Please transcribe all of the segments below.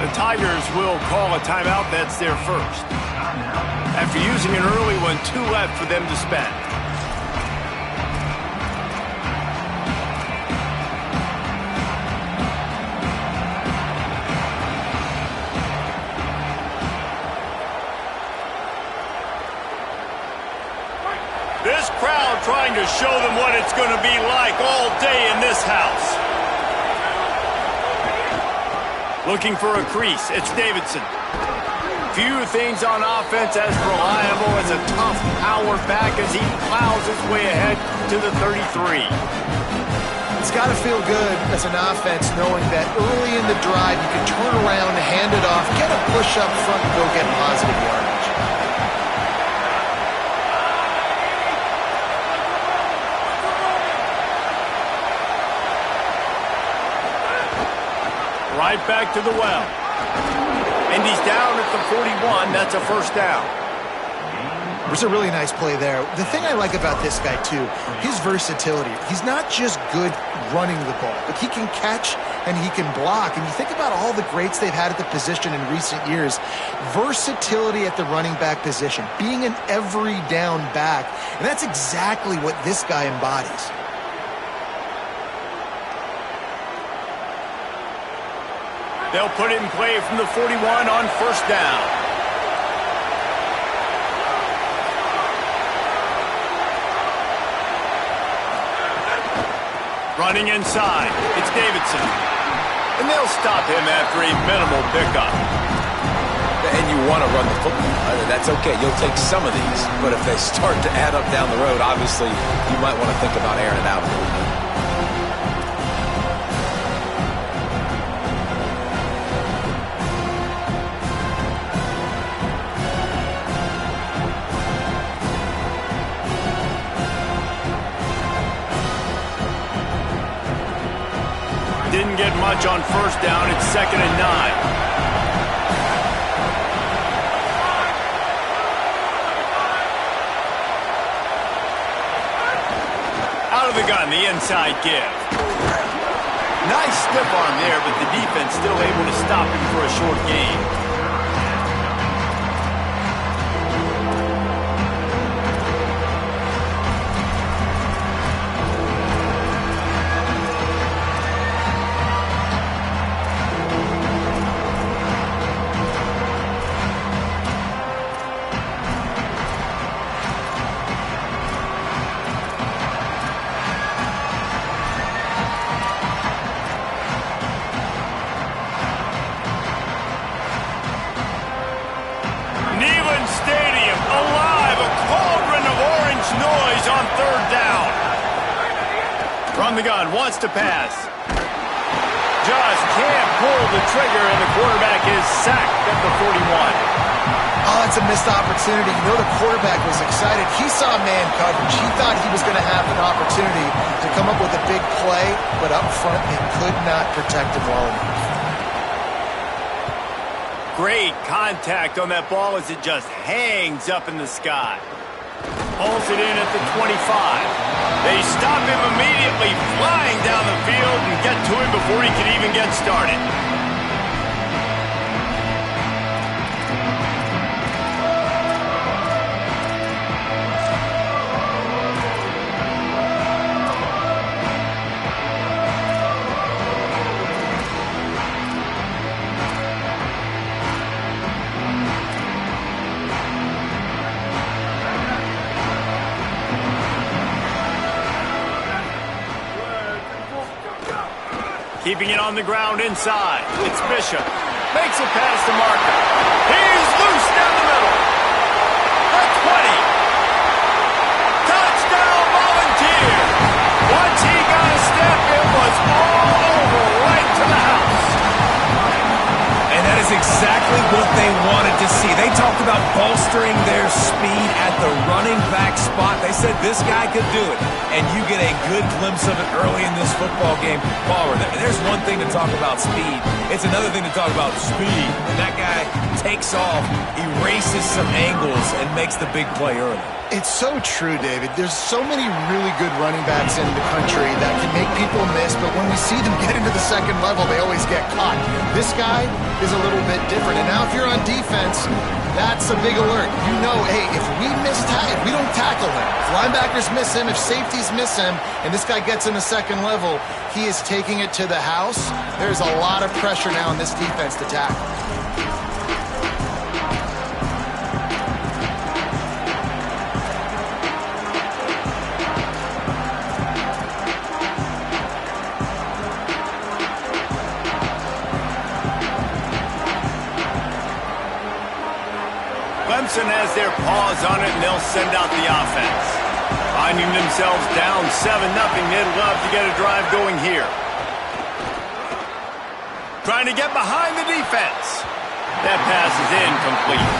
The Tigers will call a timeout. That's their first. After using an early one, 2 left for them to spend. This crowd trying to show them what it's going to be like all day in this house. Looking for a crease. It's Davidson. Few things on offense as reliable as a tough power back as he plows his way ahead to the 33. It's got to feel good as an offense knowing that early in the drive you can turn around, hand it off, get a push up front, and go get positive yardage. Right back to the well. And he's down at the 41. That's a first down. It was a really nice play there. The thing I like about this guy, too, his versatility. He's not just good running the ball, but he can catch and he can block. And you think about all the greats they've had at the position in recent years. Versatility at the running back position, being an every down back. And that's exactly what this guy embodies. They'll put it in play from the 41 on first down. Running inside, it's Davidson. And they'll stop him after a minimal pickup. And you want to run the football. That's okay. You'll take some of these. But if they start to add up down the road, obviously, you might want to think about airing it out a little bit. Didn't get much on first down. It's 2nd and 9. Out of the gun, the inside give. Nice stiff arm there, but the defense still able to stop him for a short gain. From the gun, wants to pass. Just can't pull the trigger, and the quarterback is sacked at the 41. Oh, it's a missed opportunity. You know the quarterback was excited. He saw man coverage. He thought he was going to have an opportunity to come up with a big play, but up front they could not protect him well enough. Great contact on that ball as it just hangs up in the sky. Pulls it in at the 25. They stop him immediately, flying down the field and get to him before he can even get started. Keeping it on the ground inside. It's Bishop. Makes a pass to Marker. He's loose down the middle. The 20. Touchdown Volunteers. Once he got a step, it was all over right to the house. And that is exactly what they wanted to see. They talked about bolstering their speed at the running back spot. They said this guy could do it. And you get a good glimpse of it early in this football game. Palmer, there's one thing to talk about speed. It's another thing to talk about speed. And that guy takes off, erases some angles, and makes the big play early. It's so true, David. There's so many really good running backs in the country that can make people miss, but when we see them get into the second level, they always get caught. This guy is a little bit different. And now if you're on defense, that's a big alert. You know, hey, if we if we don't tackle him, if linebackers miss him, if safeties miss him, and this guy gets in the second level, he is taking it to the house. There's a lot of pressure now on this defense to tackle. Clemson has their paws on it, and they'll send out the offense. Finding themselves down 7-0, they'd love to get a drive going here. Trying to get behind the defense. That pass is incomplete.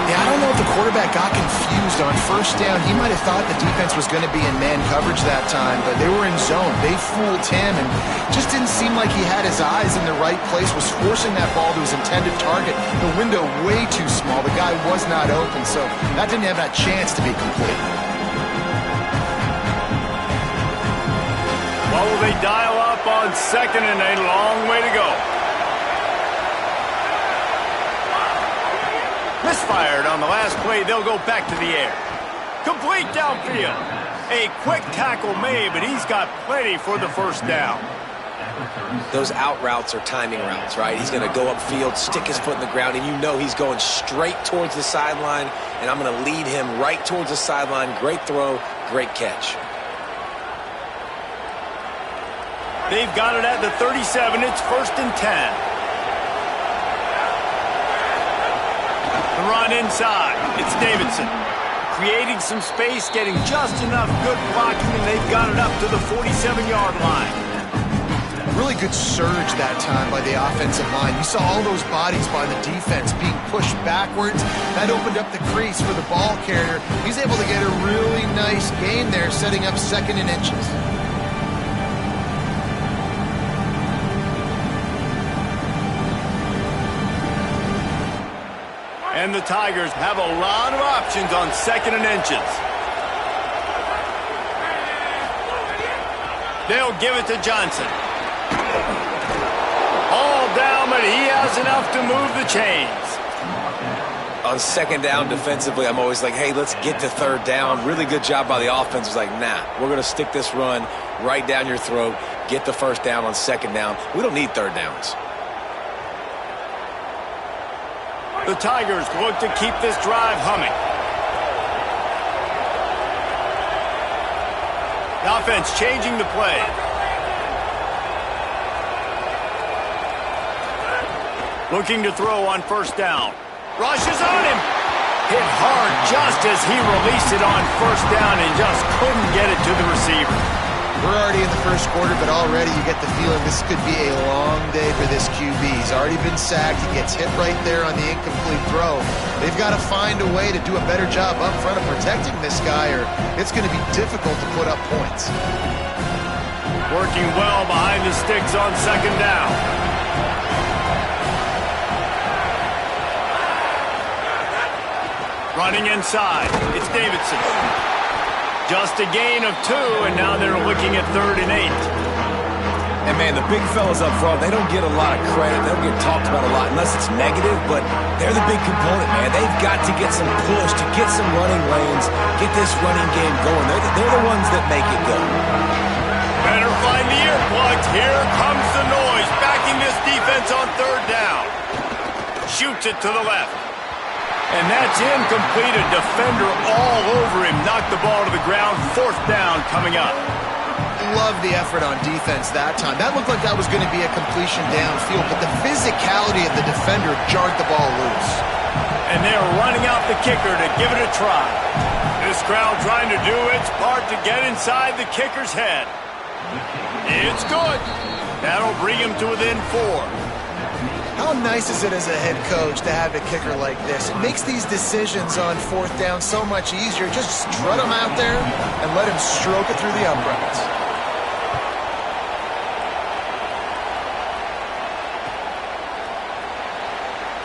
Yeah, I don't know if the quarterback got confused on first down. He might have thought the defense was going to be in man coverage that time, but they were in zone. They fooled him and just didn't seem like he had his eyes in the right place, was forcing that ball to his intended target. The window way too small. The guy was not open, so that didn't have that chance to be complete. Well, will they dial up on second and a long way to go? Misfired on the last play. They'll go back to the air. Complete downfield. A quick tackle made, but he's got plenty for the first down. Those out routes are timing routes, right? He's going to go upfield, stick his foot in the ground, and you know he's going straight towards the sideline, and I'm going to lead him right towards the sideline. Great throw, great catch. They've got it at the 37. It's 1st and 10. The run inside. It's Davidson. Creating some space, getting just enough good blocking, and they've got it up to the 47-yard line. Really good surge that time by the offensive line. You saw all those bodies by the defense being pushed backwards. That opened up the crease for the ball carrier. He's able to get a really nice gain there, setting up 2nd and inches. And the Tigers have a lot of options on 2nd and inches. They'll give it to Johnson. All down, but he has enough to move the chains. On 2nd down defensively, I'm always like, hey, let's get to 3rd down. Really good job by the offense. It's like, nah, we're going to stick this run right down your throat, get the 1st down on 2nd down. We don't need 3rd downs. The Tigers look to keep this drive humming. The offense changing the play. Looking to throw on 1st down. Rushes on him. Hit hard just as he released it on 1st down and just couldn't get it to the receiver. We're already in the 1st quarter, but already you get the feeling this could be a long day for this QB. He's already been sacked. He gets hit right there on the incomplete throw. They've got to find a way to do a better job up front of protecting this guy, or it's going to be difficult to put up points. Working well behind the sticks on 2nd down. Running inside. It's Davidson. Just a gain of 2, and now they're looking at 3rd and 8. And, man, the big fellas up front, they don't get a lot of credit. They don't get talked about a lot unless it's negative, but they're the big component, man. They've got to get some push, to get some running lanes, get this running game going. They're the ones that make it go. Better find the earplugs. Here comes the noise, backing this defense on 3rd down. Shoots it to the left. And that's incomplete. A defender all over him. Knocked the ball to the ground. 4th down coming up. Love the effort on defense that time. That looked like that was going to be a completion downfield, but the physicality of the defender jarred the ball loose. And they're running out the kicker to give it a try. This crowd trying to do its part to get inside the kicker's head. It's good. That'll bring him to within 4. How nice is it as a head coach to have a kicker like this? It makes these decisions on 4th down so much easier. Just strut him out there and let him stroke it through the uprights.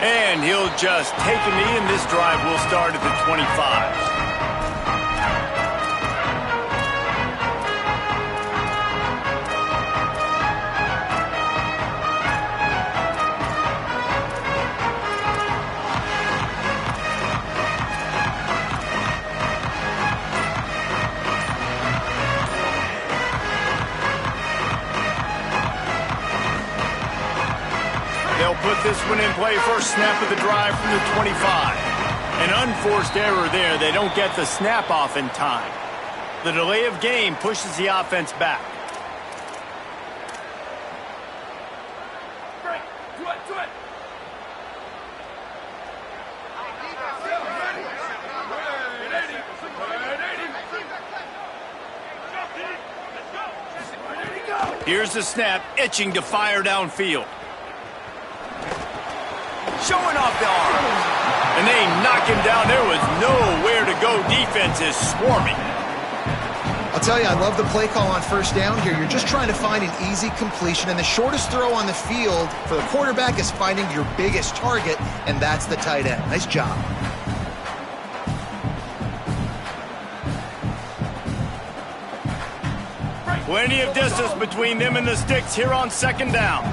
And he'll just take a knee, and this drive will start at the 25. They'll put this one in play first snap of the drive from the 25. An unforced error there. They don't get the snap off in time. The delay of game pushes the offense back. Here's the snap, itching to fire downfield. Showing off the arms. And they knock him down. There was nowhere to go. Defense is swarming. I'll tell you, I love the play call on first down here. You're just trying to find an easy completion, and the shortest throw on the field for the quarterback is finding your biggest target, and that's the tight end. Nice job. Plenty of distance between them and the sticks here on second down.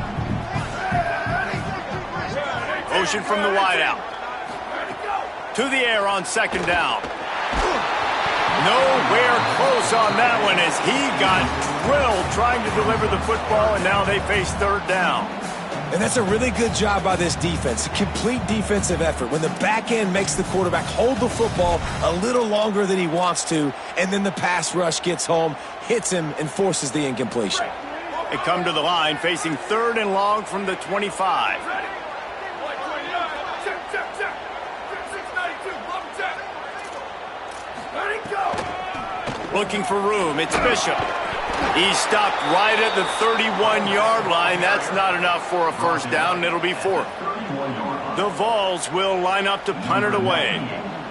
Motion from the wideout. To the air on second down. Nowhere close on that one as he got drilled trying to deliver the football, and now they face third down. And that's a really good job by this defense, a complete defensive effort. When the back end makes the quarterback hold the football a little longer than he wants to, and then the pass rush gets home, hits him, and forces the incompletion. They come to the line facing third and long from the 25. Looking for room, it's Bishop. He stopped right at the 31-yard line. That's not enough for a first down, and it'll be fourth. The Vols will line up to punt it away.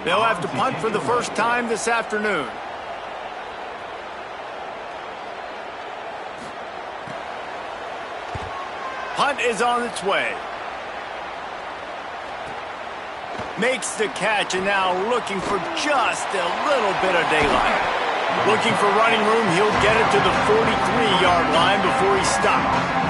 They'll have to punt for the first time this afternoon. Punt is on its way. Makes the catch, and now looking for just a little bit of daylight. Looking for running room, he'll get it to the 43-yard line before he stopped.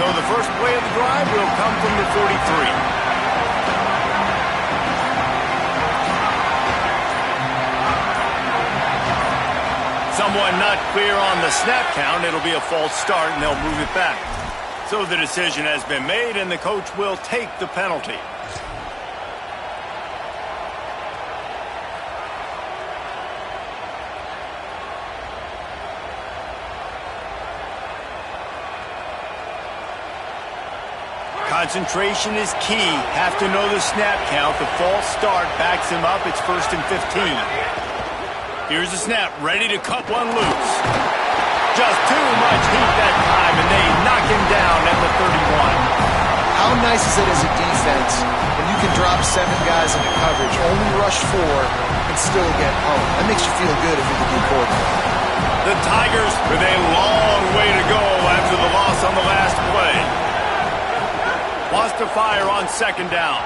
So the first play of the drive will come from the 43. Someone not clear on the snap count. It'll be a false start, and they'll move it back. So the decision has been made, and the coach will take the penalty. Concentration is key. Have to know the snap count. The false start backs him up. It's 1st and 15. Here's the snap, ready to cut one loose. Just too much heat that time, and they knock him down at the 31. How nice is it as a defense when you can drop 7 guys into coverage, only rush 4, and still get home? That makes you feel good if you're the D coordinator. The Tigers with a long way to go after the loss on the last play. Wants to fire on second down.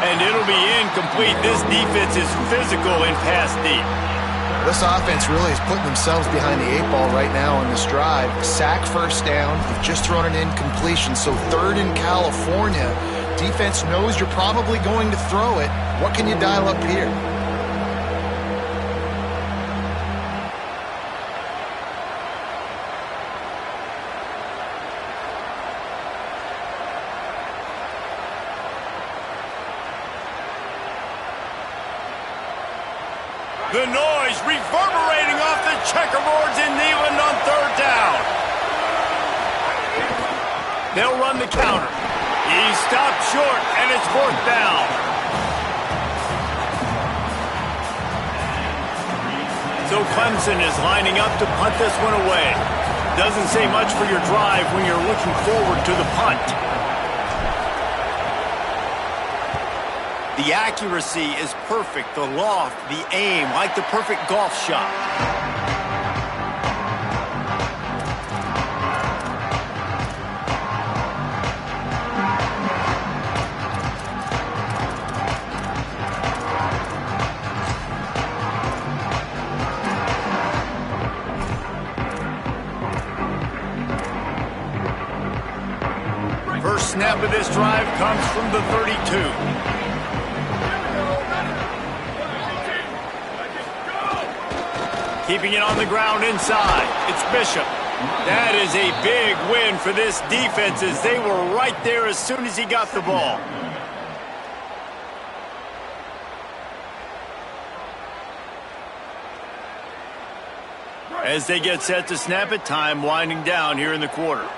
And it'll be incomplete. This defense is physical in pass deep. This offense really is putting themselves behind the 8 ball right now on this drive. Sack first down. They've just thrown an incompletion. So 3rd in California. Defense knows you're probably going to throw it. What can you dial up here? The noise reverberating off the checkerboards in Neyland on 3rd down. They'll run the counter. He stopped short, and it's 4th down. So Clemson is lining up to punt this one away. Doesn't say much for your drive when you're looking forward to the punt. The accuracy is perfect, the loft, the aim, like the perfect golf shot. snap of this drive comes from the 32. Keeping it on the ground inside. It's Bishop. That is a big win for this defense as they were right there as soon as he got the ball. As they get set to snap it, time winding down here in the quarter.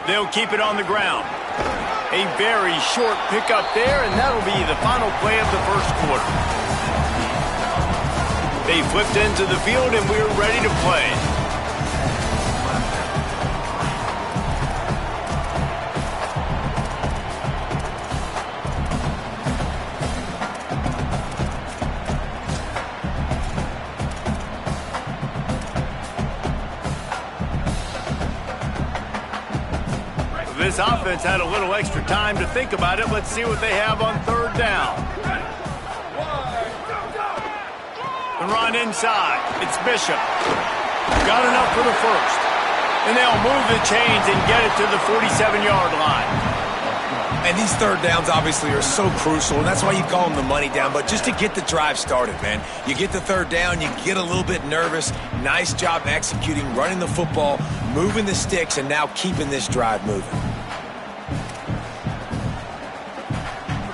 They'll keep it on the ground. A very short pickup there, and that'll be the final play of the first quarter. They flipped into the field, and we're ready to play. This offense had a little extra time to think about it. Let's see what they have on third down. And run inside. It's Bishop. Got enough for the first. And they'll move the chains and get it to the 47-yard line. And these third downs obviously are so crucial, and that's why you call them the money down. But just to get the drive started, man, you get the third down, you get a little bit nervous. Nice job executing, running the football, moving the sticks, and now keeping this drive moving.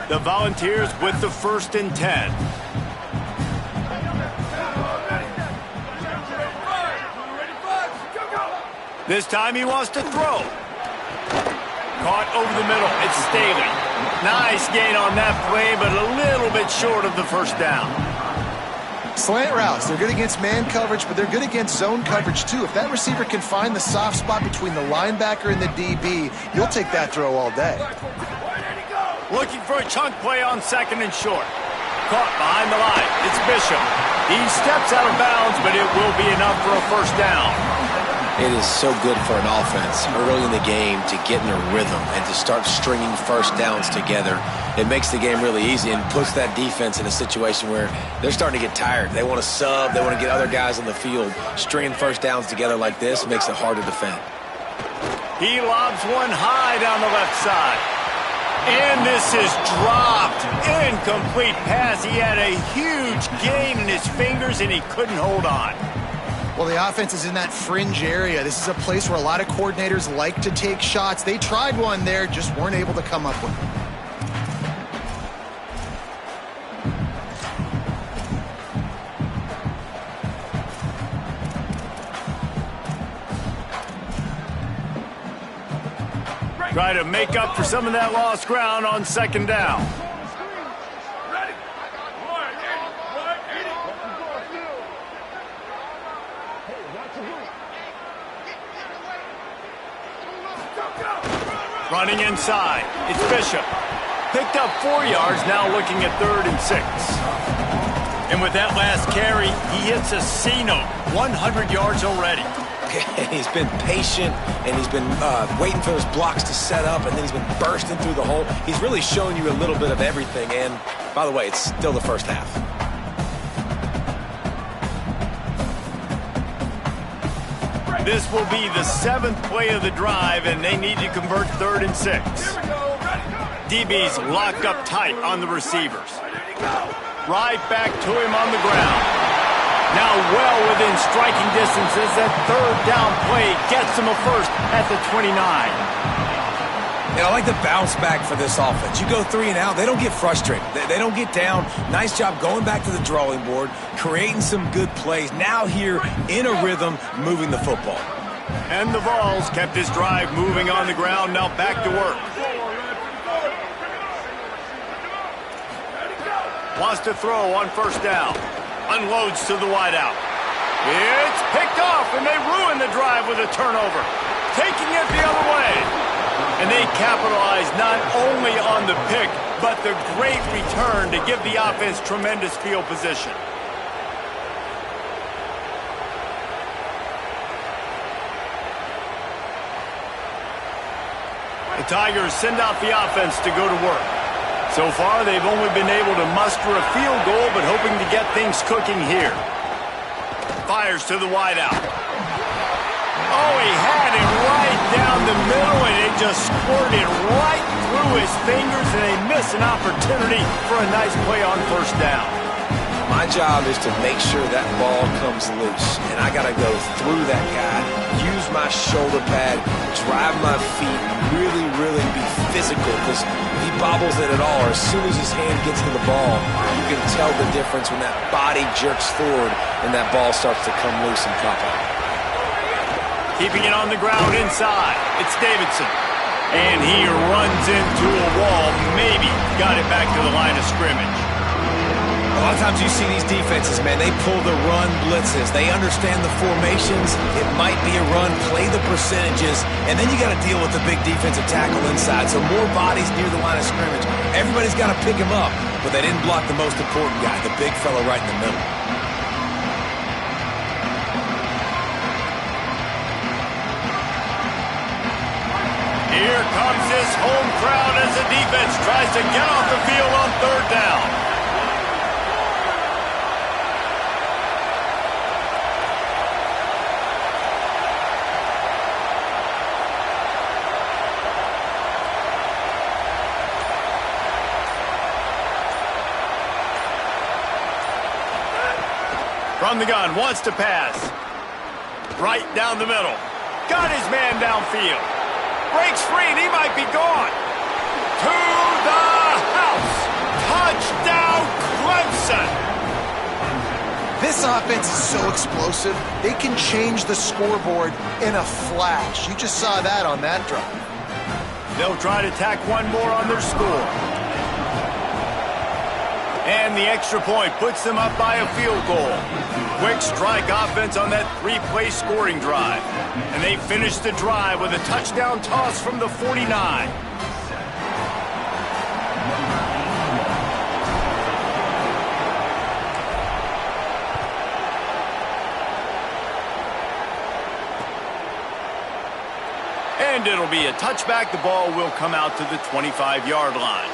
The Volunteers with the 1st and 10. This time he wants to throw. Caught over the middle. It's Staley. Nice gain on that play, but a little bit short of the first down. Slant routes, they're good against man coverage, but they're good against zone coverage too. If that receiver can find the soft spot between the linebacker and the DB, you'll take that throw all day. Looking for a chunk play on 2nd and short. Caught behind the line. It's Bishop. He steps out of bounds, but it will be enough for a first down. It is so good for an offense early in the game to get in a rhythm and to start stringing first downs together. It makes the game really easy and puts that defense in a situation where they're starting to get tired. They want to sub. They want to get other guys on the field. Stringing first downs together like this makes it hard to defend. He lobs one high down the left side. And this is dropped. Incomplete pass. He had a huge gain in his fingers, and he couldn't hold on. Well, the offense is in that fringe area. This is a place where a lot of coordinators like to take shots. They tried one there, just weren't able to come up with it. Try to make up for some of that lost ground on 2nd down. Running inside. It's Bishop. Picked up 4 yards, now looking at 3rd and 6. And with that last carry, he hits a C-note. 100 yards already. He's been patient, and he's been waiting for those blocks to set up, and then he's been bursting through the hole. He's really shown you a little bit of everything, and by the way, it's still the first half. This will be the 7th play of the drive, and they need to convert 3rd and 6. DB's locked up tight on the receivers. Right back to him on the ground. Now well within striking distance as that 3rd down play gets him a first at the 29. And I like the bounce back for this offense. You go 3 and out, they don't get frustrated. They don't get down. Nice job going back to the drawing board, creating some good plays. Now here in a rhythm, moving the football. And the Vols kept this drive moving on the ground. Now back to work. Wants to throw on 1st down. Unloads to the wideout. It's picked off, and they ruin the drive with a turnover. Taking it the other way. And they capitalize not only on the pick, but the great return to give the offense tremendous field position. The Tigers send out the offense to go to work. So far, they've only been able to muster a field goal, but hoping to get things cooking here. Fires to the wideout. Oh, he had it right down the middle, and it just squirted right through his fingers, and they missed an opportunity for a nice play on first down. My job is to make sure that ball comes loose, and I got to go through that guy, use my shoulder pad, drive my feet, really, really be physical, because if he bobbles it at all, or as soon as his hand gets to the ball, you can tell the difference when that body jerks forward and that ball starts to come loose and pop out. Keeping it on the ground inside, it's Davidson. And he runs into a wall, maybe got it back to the line of scrimmage. A lot of times you see these defenses, man, they pull the run blitzes. They understand the formations. It might be a run, play the percentages, and then you got to deal with the big defensive tackle inside. So more bodies near the line of scrimmage. Everybody's got to pick him up, but they didn't block the most important guy, the big fella right in the middle. Here comes his home crowd as the defense tries to get off the field on third down. From the gun, wants to pass. Right down the middle. Got his man downfield. Breaks free, and he might be gone. To the house. Touchdown, Clemson. This offense is so explosive, they can change the scoreboard in a flash. You just saw that on that drive. They'll try to tack one more on their score. And the extra point puts them up by a field goal. Quick strike offense on that three-play scoring drive. And they finish the drive with a touchdown toss from the 49. And it'll be a touchback. The ball will come out to the 25-yard line.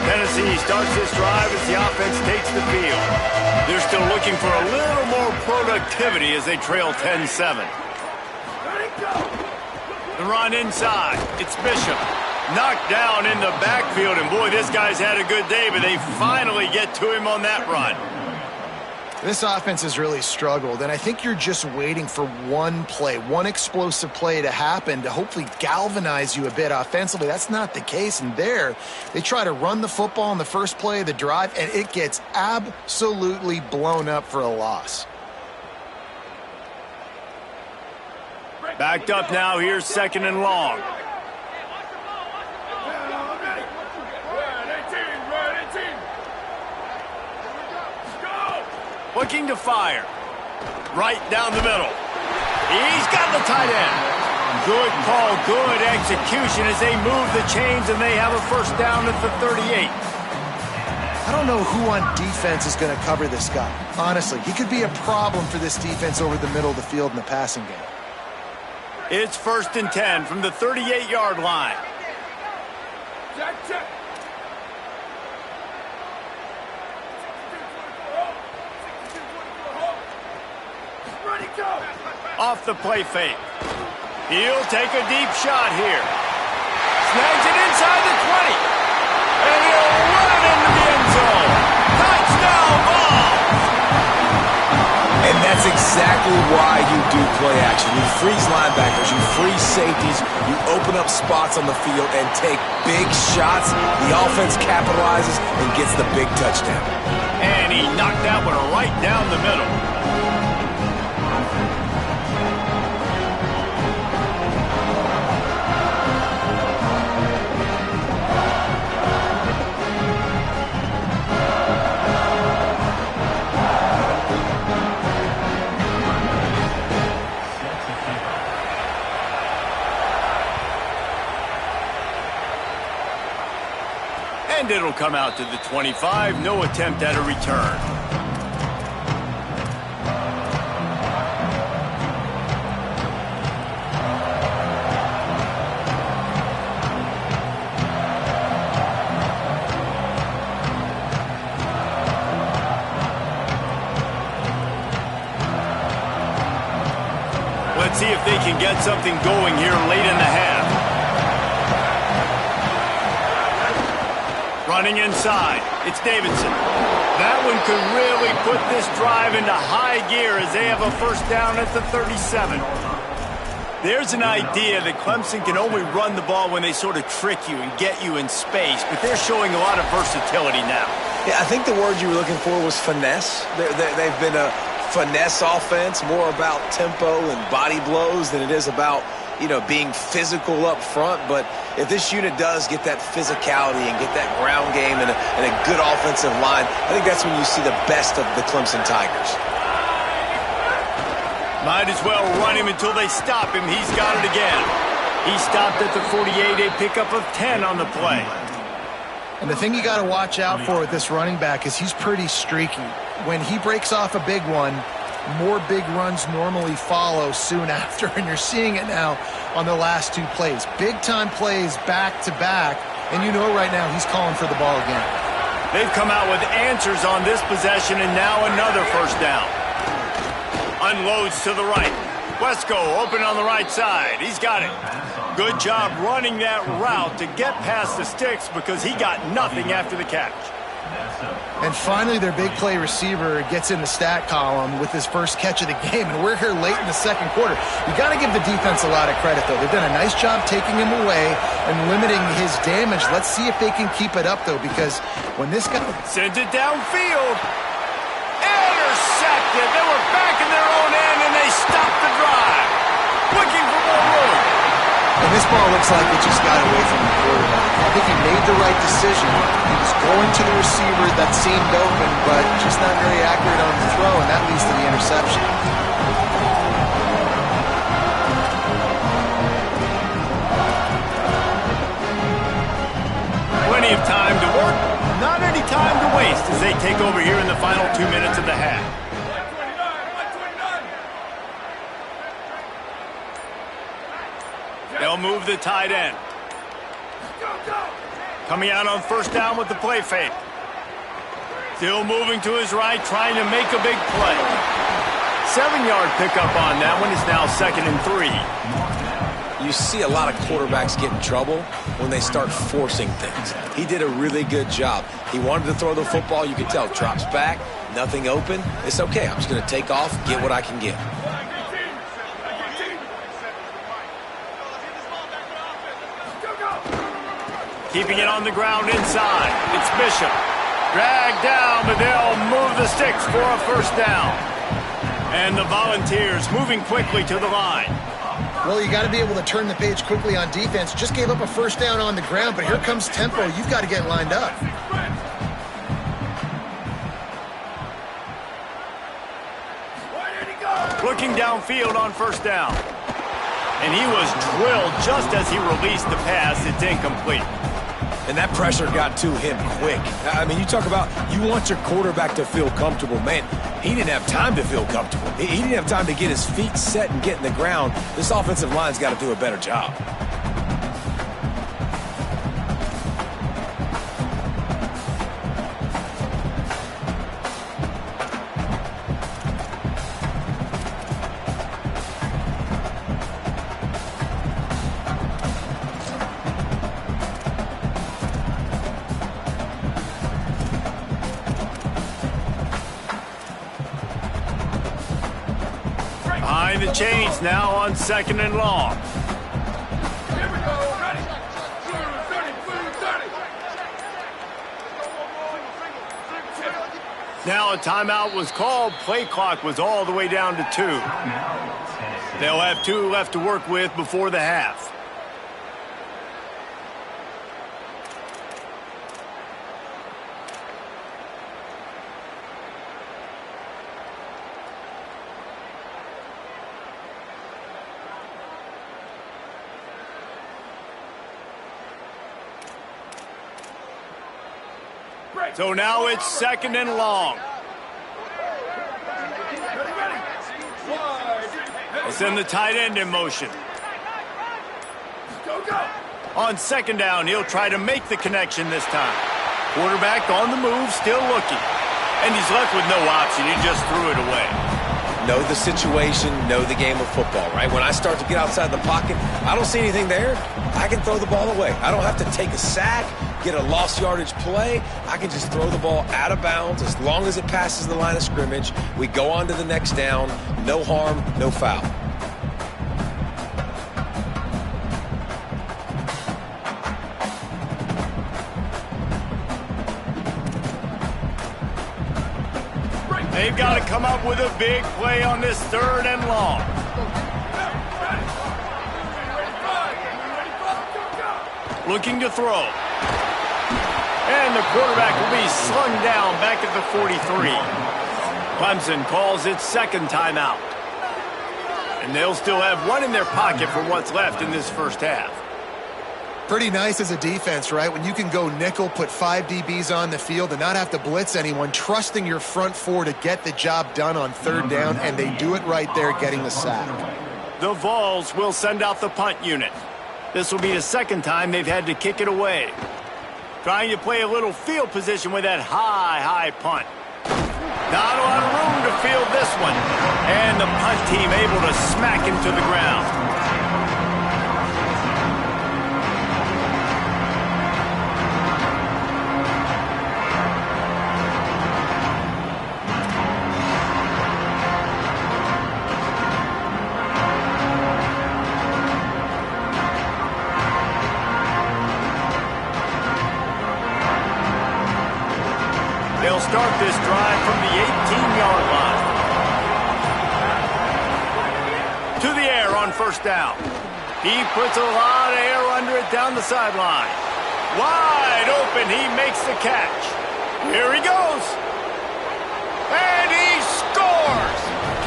Tennessee starts this drive as the offense takes the field. They're still looking for a little more productivity as they trail 10-7. The run inside. It's Bishop. Knocked down in the backfield, and boy, this guy's had a good day, but they finally get to him on that run. This offense has really struggled, and I think you're just waiting for one play, one explosive play to happen to hopefully galvanize you a bit offensively. That's not the case, and there, they try to run the football on the first play of the drive, and it gets absolutely blown up for a loss. Backed up now, here's second and long. Looking to fire. Right down the middle. He's got the tight end. Good call, good execution as they move the chains, and they have a first down at the 38. I don't know who on defense is going to cover this guy. Honestly, he could be a problem for this defense over the middle of the field in the passing game. It's first and 10 from the 38-yard line. Check. Off the play fake. He'll take a deep shot here. Snags it inside the 20. And he'll run it into the end zone. Touchdown ball. And that's exactly why you do play action. You freeze linebackers, you freeze safeties, you open up spots on the field and take big shots. The offense capitalizes and gets the big touchdown. And he knocked that one right down the middle. it'll come out to the 25. No attempt at a return. Let's see if they can get something going here late in the half. Running inside, it's Davidson. That one could really put this drive into high gear as they have a first down at the 37. There's an idea that Clemson can only run the ball when they sort of trick you and get you in space, but they're showing a lot of versatility now. Yeah, I think the word you were looking for was finesse. They've been a finesse offense, more about tempo and body blows than it is about, being physical up front. But if this unit does get that physicality and get that ground game and a good offensive line, I think that's when you see the best of the Clemson Tigers. Might as well run him until they stop him. He's got it again. He stopped at the 48, a pickup of 10 on the play. And the thing you got to watch out for with this running back is he's pretty streaky. When he breaks off a big one, more big runs normally follow soon after, and you're seeing it now on the last two plays. Big-time plays back-to-back, and right now he's calling for the ball again. They've come out with answers on this possession, and now another first down. Unloads to the right. Wesco open on the right side. He's got it. Good job running that route to get past the sticks because he got nothing after the catch. And finally, their big play receiver gets in the stat column with his first catch of the game, and we're here late in the second quarter. You got to give the defense a lot of credit, though. They've done a nice job taking him away and limiting his damage. Let's see if they can keep it up, though, because when this guy sends it downfield, intercepted. They were back in their own end, and they stopped the drive. Looking for more room. And this ball looks like it just got away from the quarterback. I think he made the right decision. He was going to the receiver that seemed open, but just not very accurate on the throw, and that leads to the interception. Plenty of time to work, not any time to waste as they take over here in the final 2 minutes of the half. They'll move the tight end. Coming out on first down with the play fake. Still moving to his right, trying to make a big play. 7-yard pickup on that one. Is now 2nd and 3. You see a lot of quarterbacks get in trouble when they start forcing things. He did a really good job. He wanted to throw the football. You could tell. Drops back, nothing open. It's okay. I'm just going to take off, get what I can get. Keeping it on the ground inside. It's Bishop. Dragged down, but they'll move the sticks for a first down. And the Volunteers moving quickly to the line. Well, you got to be able to turn the page quickly on defense. Just gave up a first down on the ground, but here comes tempo. You've got to get lined up. Looking downfield on first down. And he was drilled just as he released the pass. It's incomplete. And that pressure got to him quick. I mean, you talk about you want your quarterback to feel comfortable. Man, he didn't have time to feel comfortable. He didn't have time to get his feet set and get in the ground. This offensive line's got to do a better job. Behind the chains now on 2nd and long. Here we go. Ready. 30. Now a timeout was called. Play clock was all the way down to 2. They'll have 2 left to work with before the half. So now it's 2nd and long. They send the tight end in motion. On 2nd down, he'll try to make the connection this time. Quarterback on the move, still looking. And he's left with no option. He just threw it away. Know the situation, know the game of football, right? When I start to get outside the pocket, I don't see anything there, I can throw the ball away. I don't have to take a sack, get a lost yardage play. I can just throw the ball out of bounds as long as it passes the line of scrimmage. We go on to the next down. No harm, no foul. They've got to come up with a big play on this 3rd and long. Looking to throw. And the quarterback will be slung down back at the 43. Clemson calls its 2nd timeout. And they'll still have one in their pocket for what's left in this first half. Pretty nice as a defense, right? When you can go nickel, put 5 DBs on the field and not have to blitz anyone, trusting your front 4 to get the job done on 3rd down, and they do it right there, getting the sack. The Vols will send out the punt unit. This will be the 2nd time they've had to kick it away. Trying to play a little field position with that high punt. Not a lot of room to field this one. And the punt team able to smack him to the ground. They'll start this drive from the 18-yard line. To the air on 1st down. He puts a lot of air under it down the sideline. Wide open, he makes the catch. Here he goes. And he scores!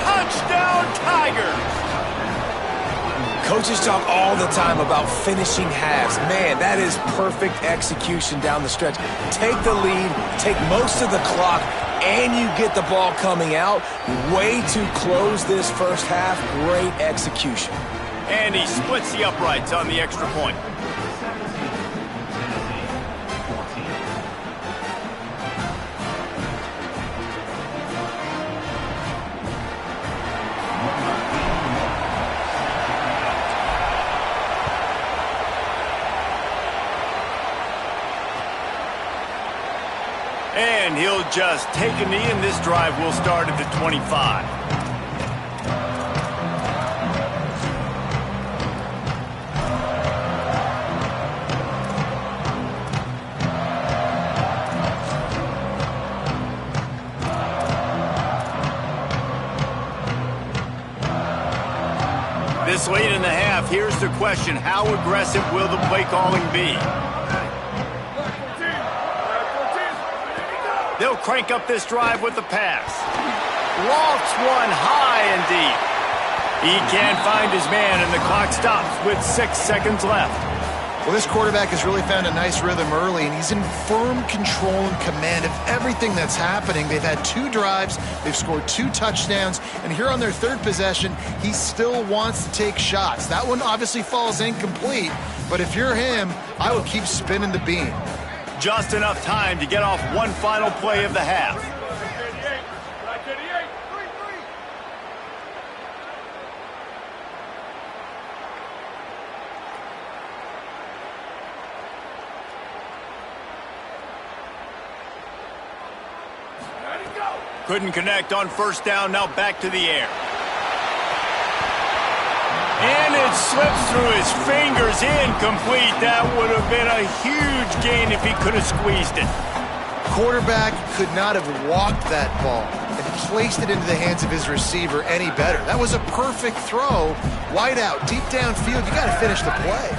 Touchdown Tigers! Coaches talk all the time about finishing halves. Man, that is perfect execution down the stretch. Take the lead, take most of the clock, and you get the ball coming out. Way to close this first half. Great execution. And he splits the uprights on the extra point. And he'll just take a knee, and this drive will start at the 25. This late in the half, here's the question: how aggressive will the play calling be? They'll crank up this drive with the pass. Lofts one high and deep. He can't find his man, and the clock stops with 6 seconds left. Well, this quarterback has really found a nice rhythm early, and he's in firm control and command of everything that's happening. They've had 2 drives, they've scored 2 touchdowns, and here on their 3rd possession, he still wants to take shots. That one obviously falls incomplete, but if you're him, I would keep spinning the beam. Just enough time to get off one final play of the half. Couldn't connect on 1st down, now back to the air. And it slips through his fingers, incomplete. That would have been a huge gain if he could have squeezed it. Quarterback could not have walked that ball and placed it into the hands of his receiver any better. That was a perfect throw. Wide out, deep downfield. You got to finish the play.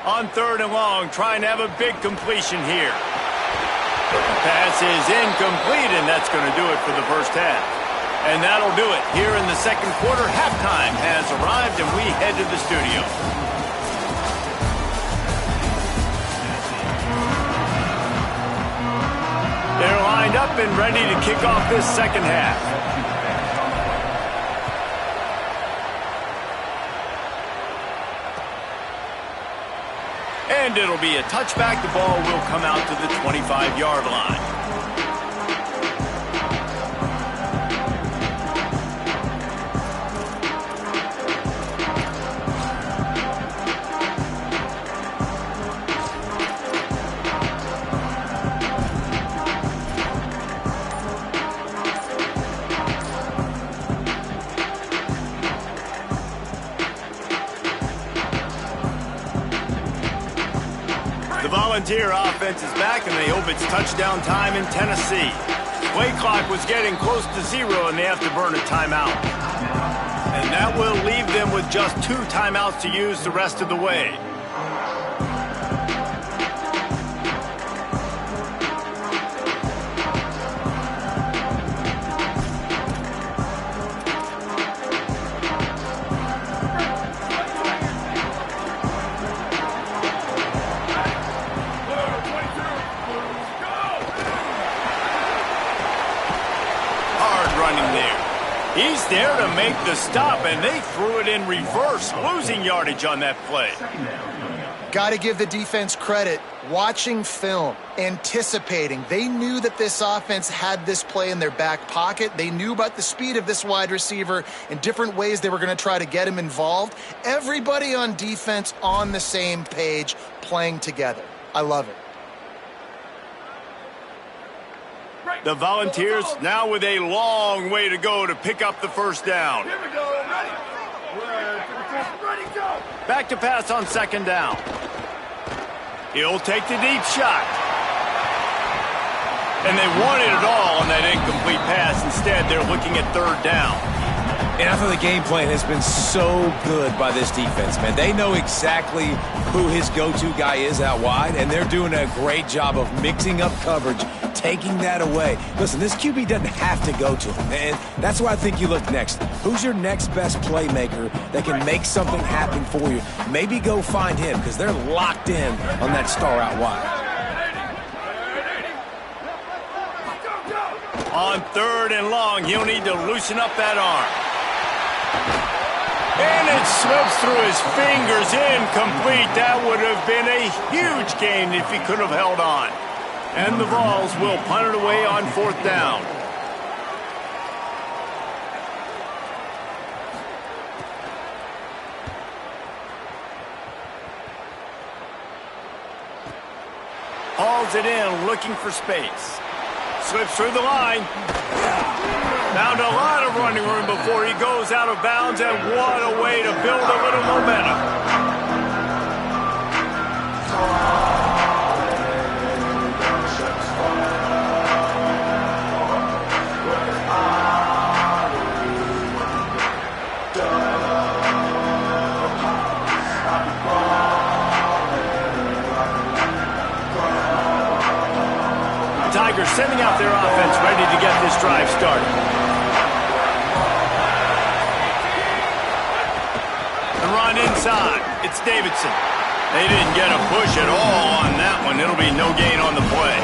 On 3rd and long, trying to have a big completion here. Pass is incomplete, and that's going to do it for the first half. And that'll do it. Here in the 2nd quarter, halftime has arrived, and we head to the studio. They're lined up and ready to kick off this second half. And it'll be a touchback. The ball will come out to the 25-yard line. The Volunteer offense is back, and they hope it's touchdown time in Tennessee. Play clock was getting close to 0, and they have to burn a timeout. And that will leave them with just 2 timeouts to use the rest of the way. He's there to make the stop, and they threw it in reverse, losing yardage on that play. Got to give the defense credit. Watching film, anticipating. They knew that this offense had this play in their back pocket. They knew about the speed of this wide receiver and different ways they were going to try to get him involved. Everybody on defense on the same page, playing together. I love it. The Volunteers now with a long way to go to pick up the first down. Here we go. Ready. Ready, go. Back to pass on second down. He'll take the deep shot. And they wanted it all on that incomplete pass. Instead, they're looking at third down. And I thought the game plan has been so good by this defense, man. They know exactly who his go-to guy is out wide, and they're doing a great job of mixing up coverage, taking that away. Listen, this QB doesn't have to go to him, and that's why I think you look next. Who's your next best playmaker that can make something happen for you? Maybe go find him, because they're locked in on that star out wide. On third and long, he'll need to loosen up that arm. And it slips through his fingers, incomplete. That would have been a huge gain if he could have held on. And the Vols will punt it away on fourth down. Hauls it in, looking for space. Slips through the line. Found a lot of running room before he goes out of bounds, and what a way to build a little momentum. Tigers sending out their offense ready to get this drive started. The run inside. It's Davidson. They didn't get a push at all on that one. It'll be no gain on the play.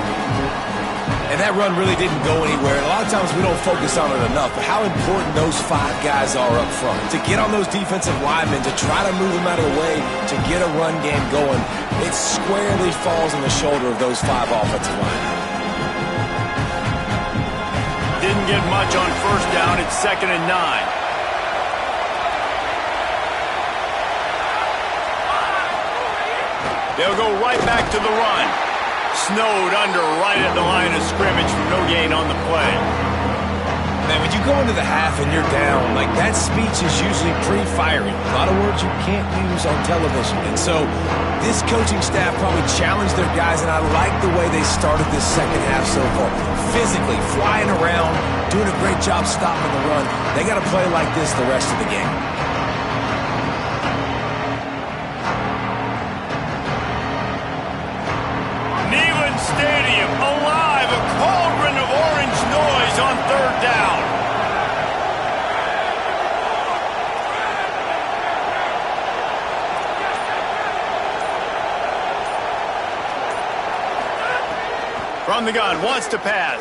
And that run really didn't go anywhere. And a lot of times we don't focus on it enough, but how important those 5 guys are up front. To get on those defensive linemen, to try to move them out of the way, to get a run game going, it squarely falls on the shoulder of those 5 offensive linemen. Didn't get much on first down. It's 2nd and 9. They'll go right back to the run. Snowed under right at the line of scrimmage for no gain on the play. Man, when you go into the half and you're down, like that speech is usually pre-firing. A lot of words you can't use on television. And so this coaching staff probably challenged their guys, and I like the way they started this second half so far. Physically, flying around, doing a great job stopping the run. They got to play like this the rest of the game. Stadium alive, a cauldron of orange noise on third down. From the gun, wants to pass.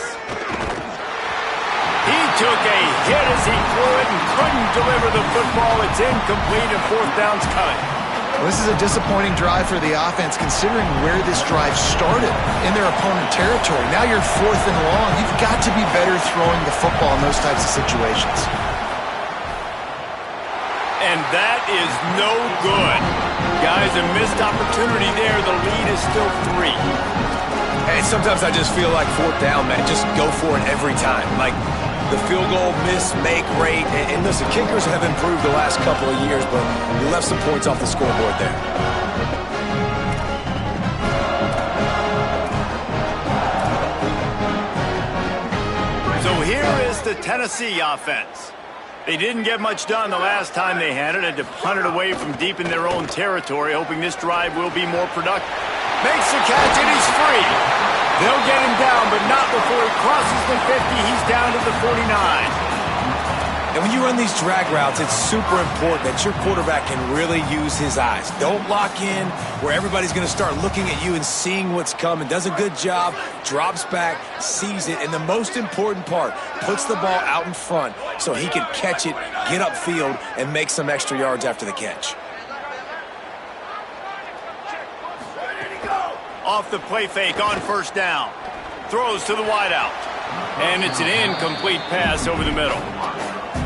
He took a hit as he threw it and couldn't deliver the football. It's incomplete and fourth down's cut. Well, this is a disappointing drive for the offense considering where this drive started in their opponent territory. Now you're fourth and long. You've got to be better throwing the football in those types of situations. And that is no good. Guys, a missed opportunity there. The lead is still 3. Hey, sometimes I just feel like fourth down, man. Just go for it every time. Like the field goal miss-make rate. And listen, kickers have improved the last couple of years, but you left some points off the scoreboard there. So here is the Tennessee offense. They didn't get much done the last time they had it. Had to punt it away from deep in their own territory, hoping this drive will be more productive. Makes the catch, and he's free. They'll get him down, but not before he crosses the 50. He's down to the 49. And when you run these drag routes, it's super important that your quarterback can really use his eyes. Don't lock in where everybody's going to start looking at you and seeing what's coming. Does a good job, drops back, sees it, and the most important part, puts the ball out in front so he can catch it, get upfield, and make some extra yards after the catch. Off the play fake on first down. Throws to the wideout. And it's an incomplete pass over the middle.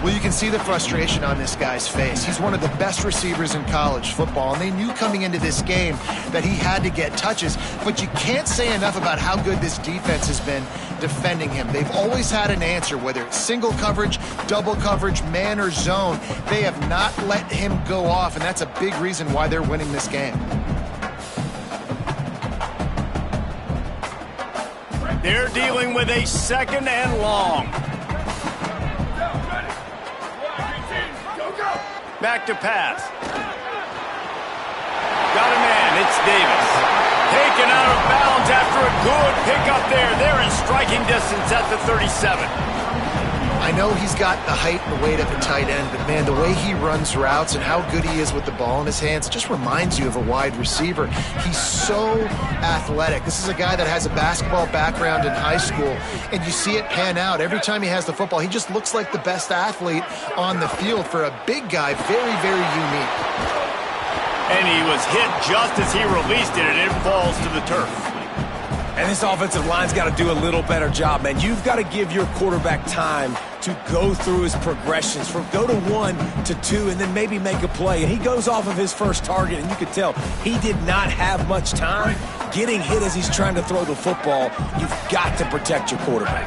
Well, you can see the frustration on this guy's face. He's one of the best receivers in college football, and they knew coming into this game that he had to get touches, but you can't say enough about how good this defense has been defending him. They've always had an answer, whether it's single coverage, double coverage, man or zone. They have not let him go off, and that's a big reason why they're winning this game. They're dealing with a second and long. Back to pass. Got a man. It's Davis. Taken out of bounds after a good pickup there. They're in striking distance at the 37. I know he's got the height and the weight of a tight end, but man, the way he runs routes and how good he is with the ball in his hands just reminds you of a wide receiver. He's so athletic. This is a guy that has a basketball background in high school, and you see it pan out. Every time he has the football, he just looks like the best athlete on the field. For a big guy, very, very unique. And he was hit just as he released it, and it falls to the turf. And this offensive line's got to do a little better job, man. You've got to give your quarterback time to go through his progressions, from go to 1 to 2, and then maybe make a play. And he goes off of his first target, and you can tell he did not have much time getting hit as he's trying to throw the football. You've got to protect your quarterback.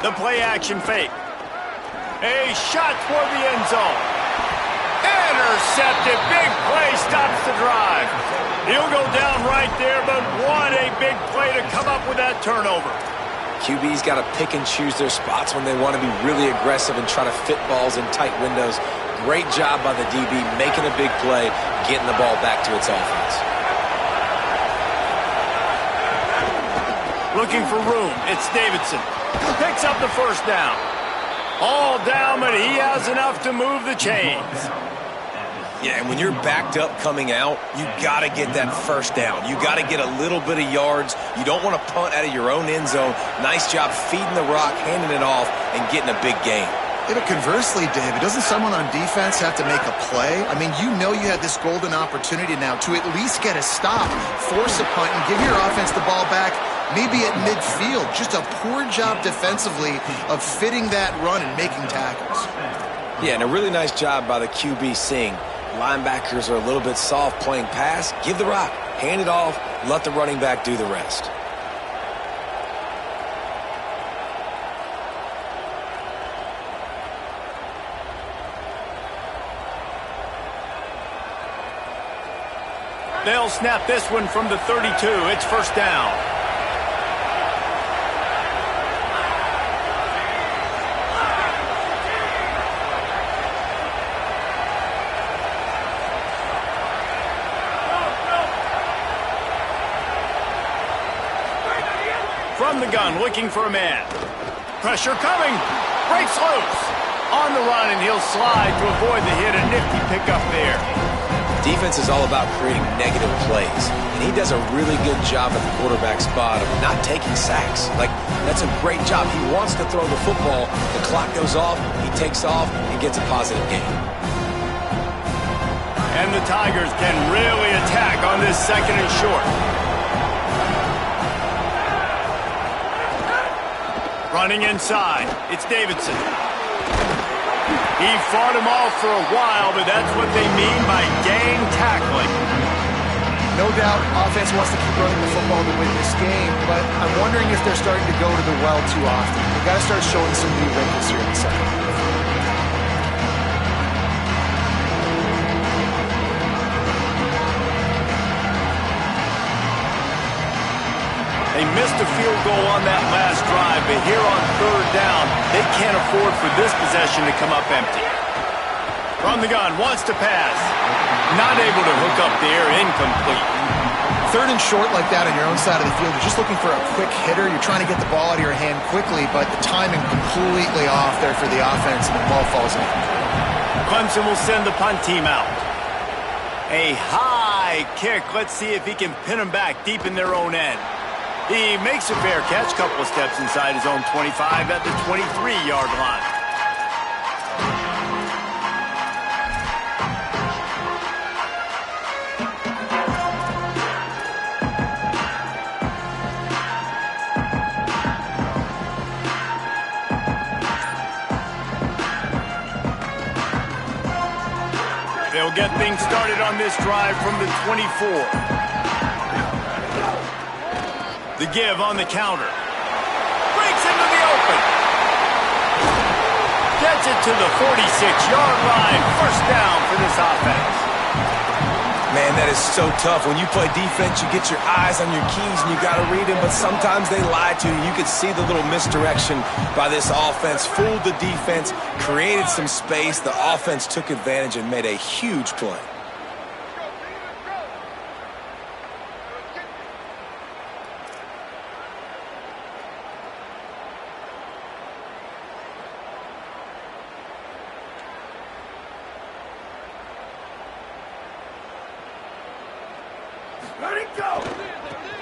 The play action fake. A shot toward the end zone. Intercepted. Big play stops the drive. He'll go down right there, but what a big play to come up with that turnover. QB's got to pick and choose their spots when they want to be really aggressive and try to fit balls in tight windows. Great job by the DB making a big play, getting the ball back to its offense. Looking for room. It's Davidson. Picks up the first down. All down, but he has enough to move the chains. Yeah, and when you're backed up coming out, you got to get that first down. You got to get a little bit of yards. You don't want to punt out of your own end zone. Nice job feeding the rock, handing it off, and getting a big gain. Yeah, but conversely, David, doesn't someone on defense have to make a play? I mean, you know you have this golden opportunity now to at least get a stop, force a punt, and give your offense the ball back, maybe at midfield. Just a poor job defensively of fitting that run and making tackles. Yeah, and a really nice job by the QB seeing linebackers are a little bit soft playing pass. Give the rock, hand it off, let the running back do the rest. They'll snap this one from the 32. It's first down. From the gun, looking for a man. Pressure coming. Breaks loose. On the run, and he'll slide to avoid the hit. A nifty pickup there. Defense is all about creating negative plays, and he does a really good job at the quarterback spot of not taking sacks. Like, that's a great job. He wants to throw the football. The clock goes off, he takes off, and gets a positive gain. And the Tigers can really attack on this 2nd and short. Running inside, it's Davidson. He fought him off for a while, but that's what they mean by gang tackling. No doubt offense wants to keep running the football to win this game, but I'm wondering if they're starting to go to the well too often. They've got to start showing some new wrinkles here in the second half. They missed a field goal on that last drive, but here on 3rd down, they can't afford for this possession to come up empty. From the gun, wants to pass. Not able to hook up there, incomplete. 3rd and short like that on your own side of the field, you're just looking for a quick hitter. You're trying to get the ball out of your hand quickly, but the timing completely off there for the offense, and the ball falls in. Clemson will send the punt team out. A high kick. Let's see if he can pin them back deep in their own end. He makes a fair catch, couple of steps inside his own 25 at the 23-yard line. They'll get things started on this drive from the 24. The give on the counter. Breaks into the open. Gets it to the 46-yard line. 1st down for this offense. Man, that is so tough. When you play defense, you get your eyes on your keys and you got to read them, but sometimes they lie to you. You could see the little misdirection by this offense. Fooled the defense, created some space. The offense took advantage and made a huge play.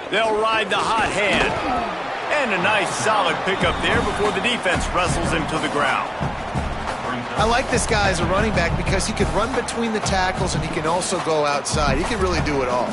They'll ride the hot hand. And a nice solid pickup there before the defense wrestles him to the ground. I like this guy as a running back because he can run between the tackles and he can also go outside. He can really do it all.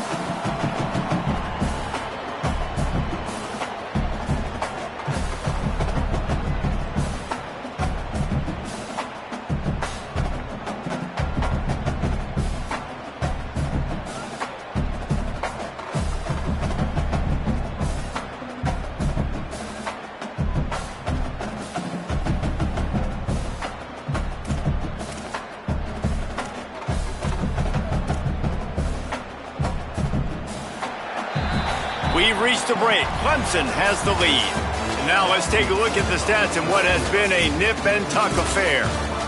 We've reached a break. Clemson has the lead. So now let's take a look at the stats in what has been a nip and tuck affair.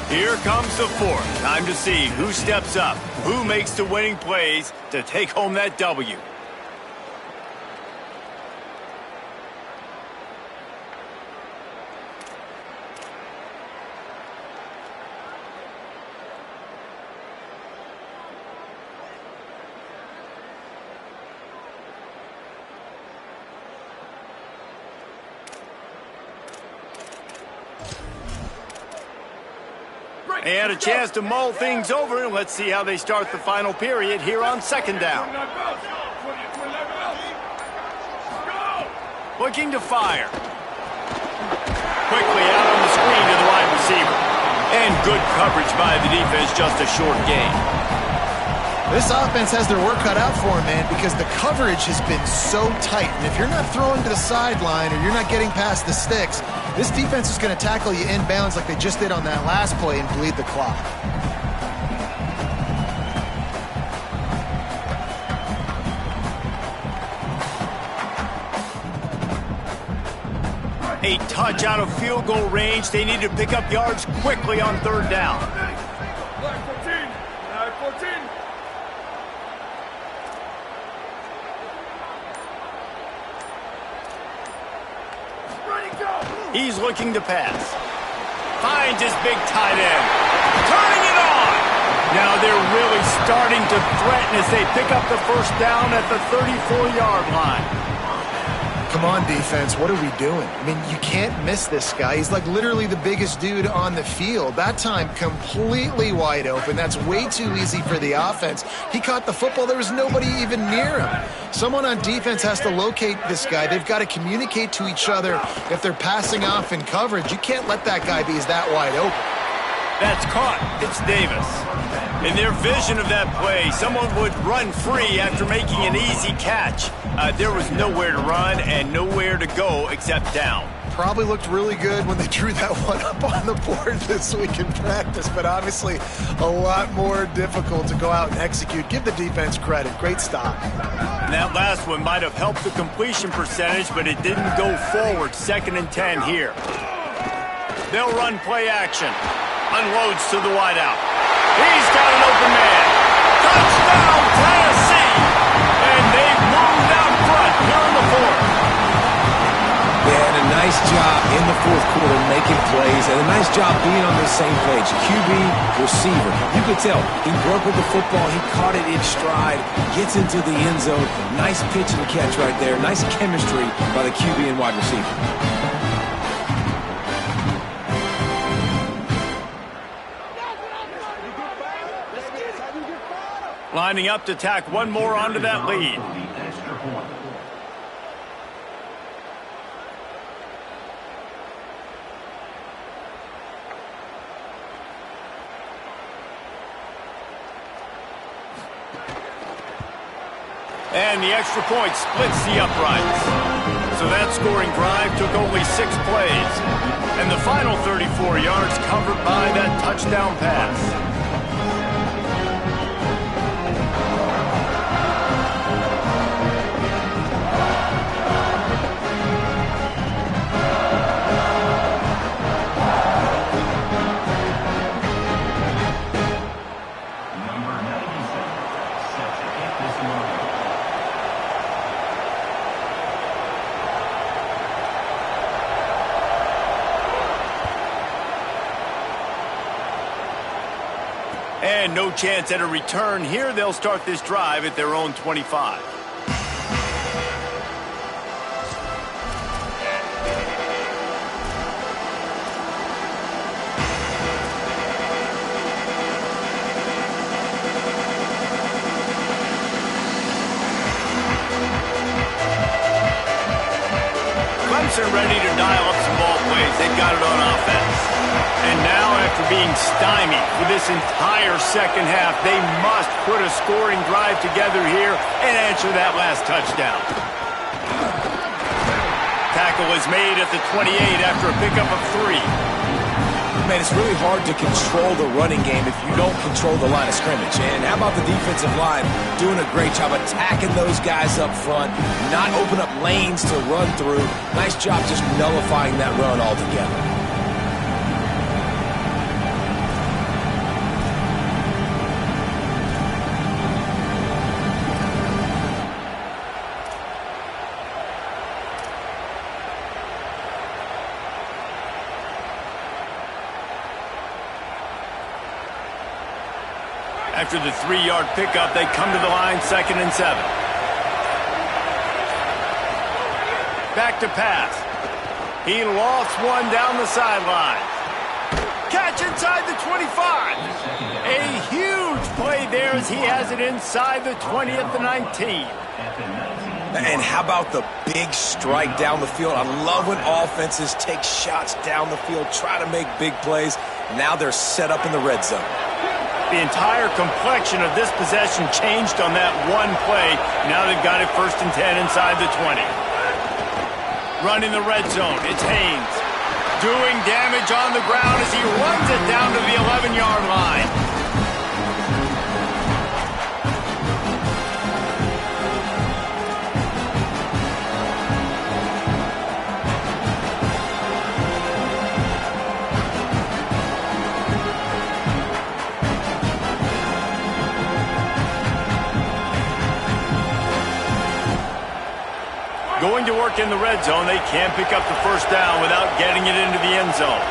Here comes the 4th. Time to see who steps up, who makes the winning plays to take home that W. They had a chance to mull things over, and let's see how they start the final period here on 2nd down. Looking to fire. Quickly out on the screen to the wide receiver. And good coverage by the defense, just a short gain. This offense has their work cut out for them, man, because the coverage has been so tight. And if you're not throwing to the sideline or you're not getting past the sticks, this defense is going to tackle you inbounds like they just did on that last play and bleed the clock. A touch out of field goal range. They need to pick up yards quickly on 3rd down. He's looking to pass. Finds his big tight end. Turning it on. Now they're really starting to threaten as they pick up the first down at the 34-yard line. Come on, defense. What are we doing? I mean, you can't miss this guy. He's like literally the biggest dude on the field. That time, completely wide open. That's way too easy for the offense. He caught the football. There was nobody even near him. Someone on defense has to locate this guy. They've got to communicate to each other if they're passing off in coverage. You can't let that guy be that wide open. That's caught. It's Davis. In their vision of that play, someone would run free after making an easy catch. There was nowhere to run and nowhere to go except down. Probably looked really good when they drew that one up on the board this week in practice, but obviously a lot more difficult to go out and execute. Give the defense credit. Great stop. And that last one might have helped the completion percentage, but it didn't go forward. 2nd and 10 here. They'll run play action. Unloads to the wideout. He's got an open man. Touchdown, Tennessee! And they've moved out front here in the 4th. Yeah, and a nice job in the 4th quarter making plays, and a nice job being on the same page. QB, receiver. You could tell he broke with the football. He caught it in stride, gets into the end zone. Nice pitch and catch right there. Nice chemistry by the QB and wide receiver. Lining up to tack one more onto that lead. And the extra point splits the uprights. So that scoring drive took only 6 plays. And the final 34 yards covered by that touchdown pass. And no chance at a return here. They'll start this drive at their own 25. Clemson ready to dial up some ball plays. They've got it on offense. And now, after being stymied for this entire second half, they must put a scoring drive together here and answer that last touchdown. Tackle is made at the 28 after a pickup of 3. Man, it's really hard to control the running game if you don't control the line of scrimmage. And how about the defensive line doing a great job attacking those guys up front, not open up lanes to run through. Nice job just nullifying that run altogether. After the 3-yard pickup, they come to the line, 2nd and 7. Back to pass. He lofts one down the sideline. Catch inside the 25. A huge play there as he has it inside the 20 at the 19. And how about the big strike down the field? I love when offenses take shots down the field, try to make big plays. Now they're set up in the red zone. The entire complexion of this possession changed on that one play. Now they've got it 1st and 10 inside the 20. Running the red zone, it's Haynes. Doing damage on the ground as he runs it down to the 11-yard line. Going to work in the red zone. They can't pick up the first down without getting it into the end zone.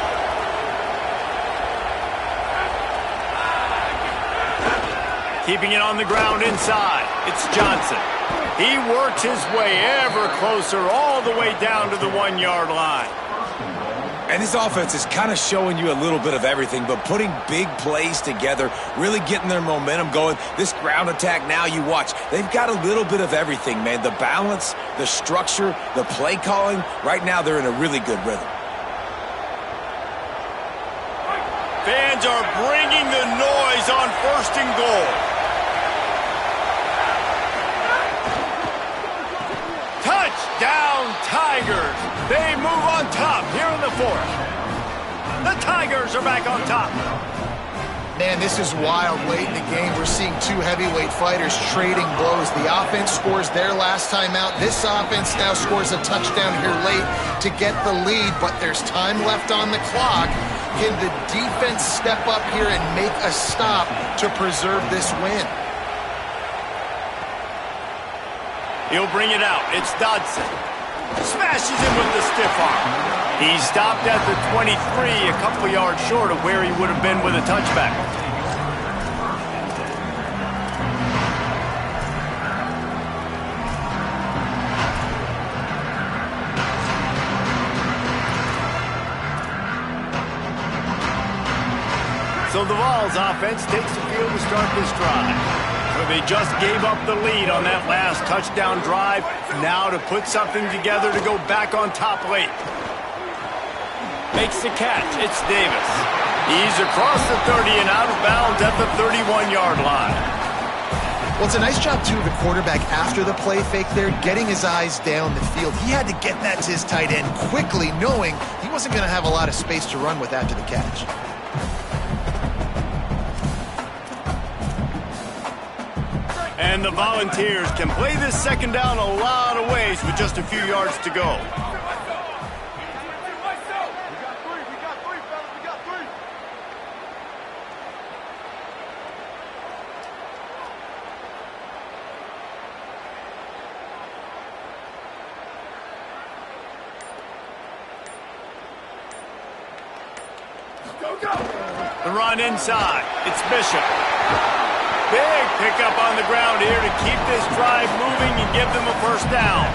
Keeping it on the ground inside. It's Johnson. He works his way ever closer all the way down to the 1-yard line. And this offense is kind of showing you a little bit of everything, but putting big plays together, really getting their momentum going. This ground attack now, you watch, they've got a little bit of everything, man. The balance, the structure, the play calling. Right now, they're in a really good rhythm. Fans are bringing the noise on 1st and goal. Touchdown, Tigers. They move on top here in the 4th. The Tigers are back on top. Man, this is wild late in the game. We're seeing two heavyweight fighters trading blows. The offense scores their last time out. This offense now scores a touchdown here late to get the lead, but there's time left on the clock. Can the defense step up here and make a stop to preserve this win? He'll bring it out. It's Dodson. Smashes him with the stiff arm. He stopped at the 23, a couple yards short of where he would have been with a touchback. So the Vols offense takes the field to start this drive. So they just gave up the lead on that last touchdown drive. Now to put something together to go back on top late. Makes the catch. It's Davis. He's across the 30 and out of bounds at the 31-yard line. Well, it's a nice job, too, of the quarterback after the play fake there, getting his eyes down the field. He had to get that to his tight end quickly, knowing he wasn't going to have a lot of space to run with after the catch. And the Volunteers can play this 2nd down a lot of ways with just a few yards to go. The run inside. It's Bishop. Big pickup on the ground here to keep this drive moving and give them a 1st down.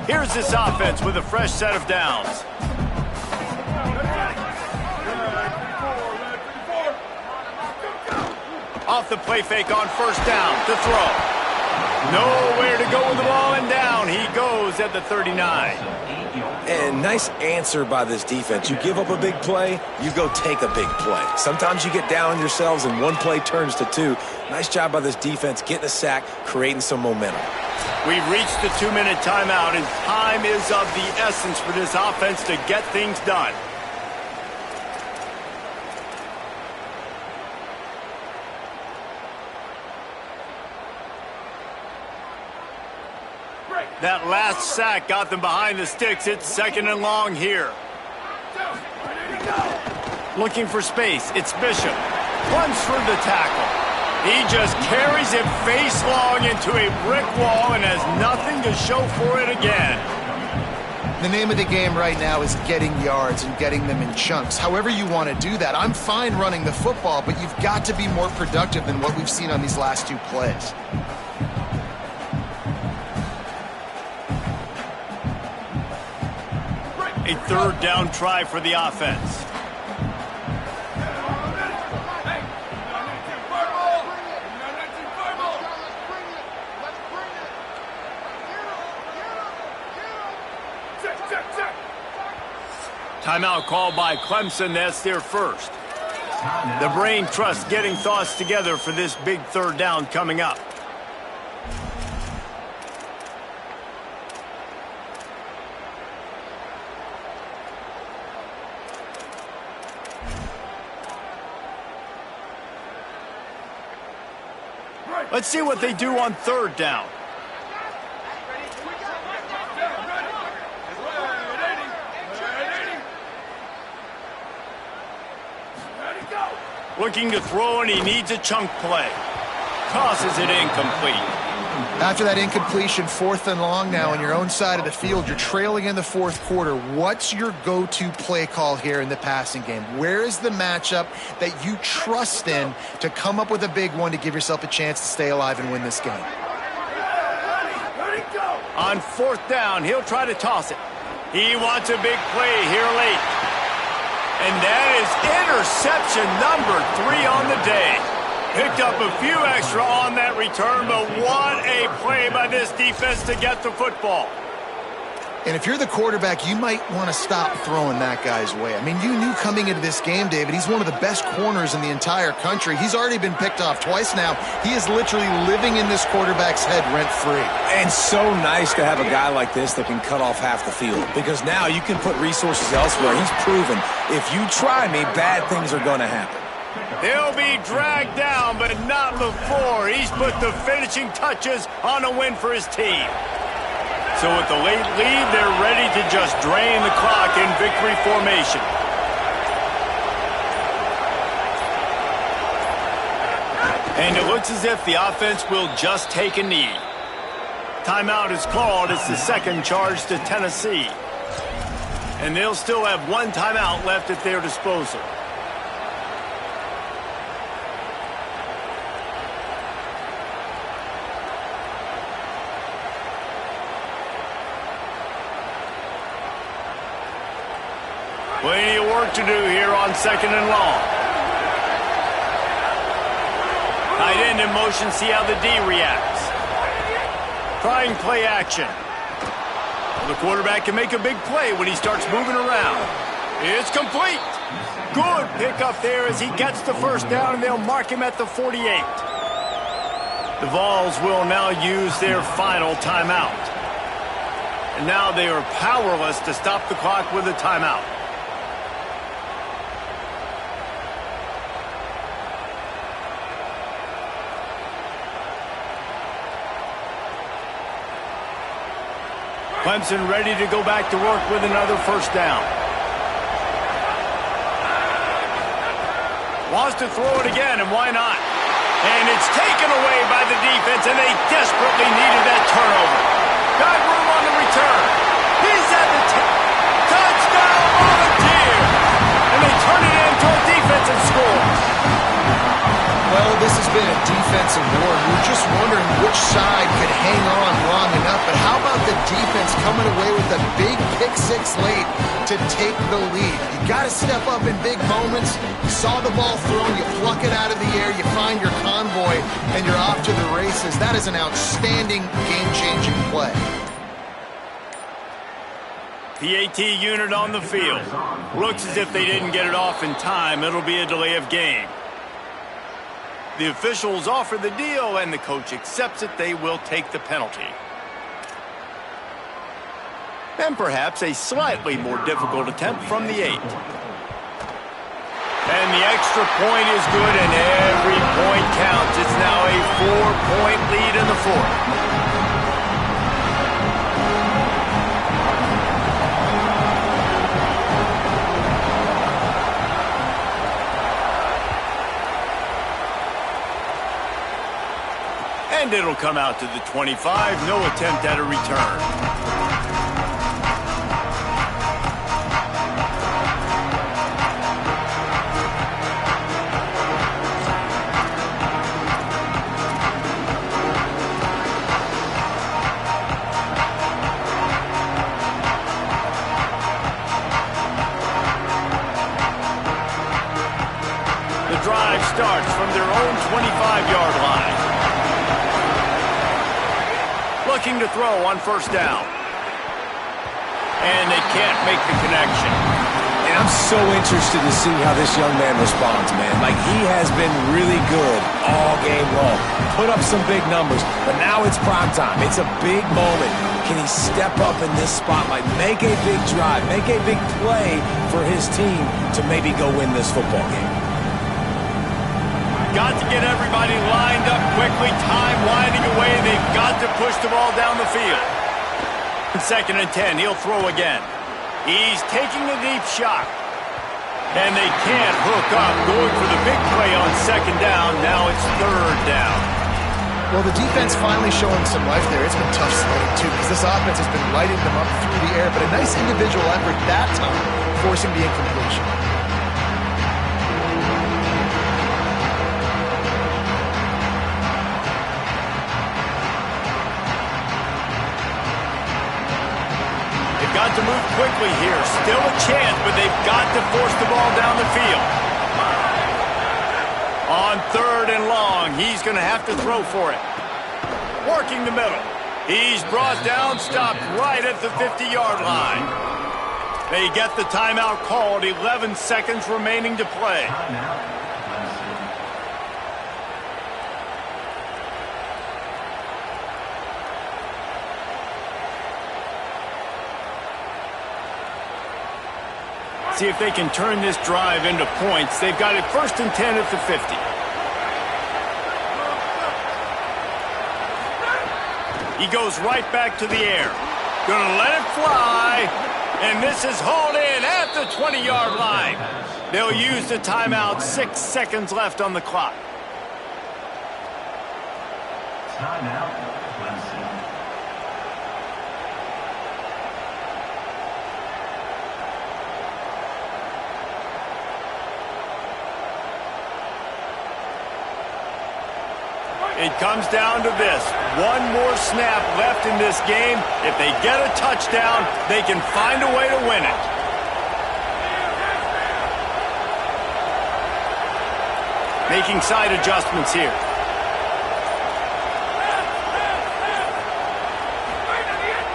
Here's this offense with a fresh set of downs. Off the play fake on 1st down to throw. Nowhere to go with the ball and down. He goes at the 39. And nice answer by this defense. You give up a big play, you go take a big play. Sometimes you get down on yourselves and one play turns to two. Nice job by this defense getting a sack, creating some momentum. We've reached the 2-minute timeout, and time is of the essence for this offense to get things done. That last sack got them behind the sticks. It's 2nd and long here. Looking for space. It's Bishop. Runs for the tackle. He just carries it face long into a brick wall and has nothing to show for it again. The name of the game right now is getting yards and getting them in chunks. However you want to do that. I'm fine running the football, but you've got to be more productive than what we've seen on these last 2 plays. A 3rd down try for the offense. Timeout called by Clemson. That's their 1st. The brain trust getting thoughts together for this big 3rd down coming up. Let's see what they do on 3rd down. Looking to throw, and he needs a chunk play. Tosses it incomplete. After that incompletion, 4th and long now on your own side of the field. You're trailing in the 4th quarter. What's your go-to play call here in the passing game? Where is the matchup that you trust in to come up with a big one to give yourself a chance to stay alive and win this game? On 4th down, he'll try to toss it. He wants a big play here late. And that is interception number 3 on the day. Picked up a few extra on that return, but what a play by this defense to get the football. And if you're the quarterback, you might want to stop throwing that guy's way. I mean, you knew coming into this game, David, he's one of the best corners in the entire country. He's already been picked off twice now. He is literally living in this quarterback's head rent-free. And so nice to have a guy like this that can cut off half the field, because now you can put resources elsewhere. He's proven if you try me, bad things are going to happen. He'll be dragged down, but not before. He's put the finishing touches on a win for his team. So with the late lead, they're ready to just drain the clock in victory formation. And it looks as if the offense will just take a knee. Timeout is called. It's the second charge to Tennessee. And they'll still have one timeout left at their disposal. Plenty of work to do here on 2nd and long. Tight end in motion, see how the D reacts. Trying play action. The quarterback can make a big play when he starts moving around. It's complete. Good pickup there as he gets the first down, and they'll mark him at the 48. The Vols will now use their final timeout. And now they are powerless to stop the clock with a timeout. Clemson ready to go back to work with another first down. Wants to throw it again, and why not? And it's taken away by the defense, and they desperately needed that turnover. Got room on the return. He's at the touchdown Volunteer! And they turn it into a defensive score. Well, this has been a defensive war. We're just wondering which side could hang on long enough. But how about the defense coming away with a big pick-6 late to take the lead? You got to step up in big moments. You saw the ball thrown, you pluck it out of the air, you find your convoy, and you're off to the races. That is an outstanding game-changing play. PAT unit on the field. Looks as if they didn't get it off in time. It'll be a delay of game. The officials offer the deal, and the coach accepts it. They will take the penalty. And perhaps a slightly more difficult attempt from the 8. And the extra point is good, and every point counts. It's now a 4-point lead in the 4th. And it'll come out to the 25. No attempt at a return. The drive starts from their own 25-yard line. Looking to throw on first down. And they can't make the connection. And I'm so interested to see how this young man responds, man. Like, he has been really good all game long. Put up some big numbers, but now it's prime time. It's a big moment. Can he step up in this spotlight, make a big drive, make a big play for his team to maybe go win this football game? Got to get everybody lined up quickly. Time winding away. They've got to push the ball down the field. 2nd and 10. He'll throw again. He's taking a deep shot. And they can't hook up, going for the big play on second down. Now it's third down. Well, the defense finally showing some life there. It's been tough sledding, too, because this offense has been lighting them up through the air, but a nice individual effort that time, forcing the incompletion. They've got to move quickly here. Still a chance, but they've got to force the ball down the field. On third and long, he's going to have to throw for it. Working the middle. He's brought down, stopped right at the 50-yard line. They get the timeout called, 11 seconds remaining to play. See if they can turn this drive into points. They've got it 1st and 10 at the 50. He goes right back to the air. Gonna let it fly. And this is hauled in at the 20-yard line. They'll use the timeout. 6 seconds left on the clock. Timeout. It comes down to this. One more snap left in this game. If they get a touchdown, they can find a way to win it. Making side adjustments here.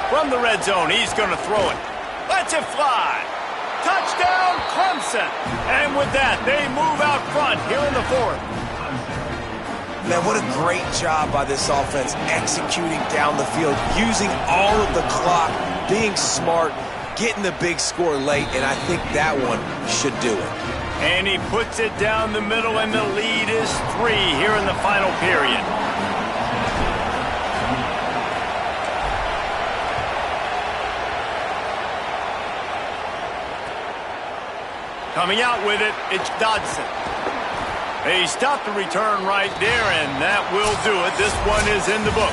From the red zone, he's going to throw it. Lets it fly. Touchdown, Clemson. And with that, they move out front here in the 4th. Man, what a great job by this offense executing down the field, using all of the clock, being smart, getting the big score late, and I think that one should do it. And he puts it down the middle, and the lead is 3 here in the final period. Coming out with it, it's Dodson. He stopped the return right there, and that will do it. This one is in the book.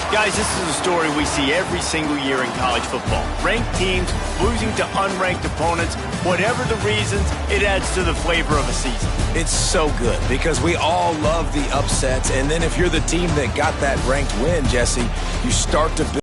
Guys, this is a story we see every single year in college football. Ranked teams losing to unranked opponents. Whatever the reasons, it adds to the flavor of a season. It's so good because we all love the upsets, and then if you're the team that got that ranked win, Jesse, you start to build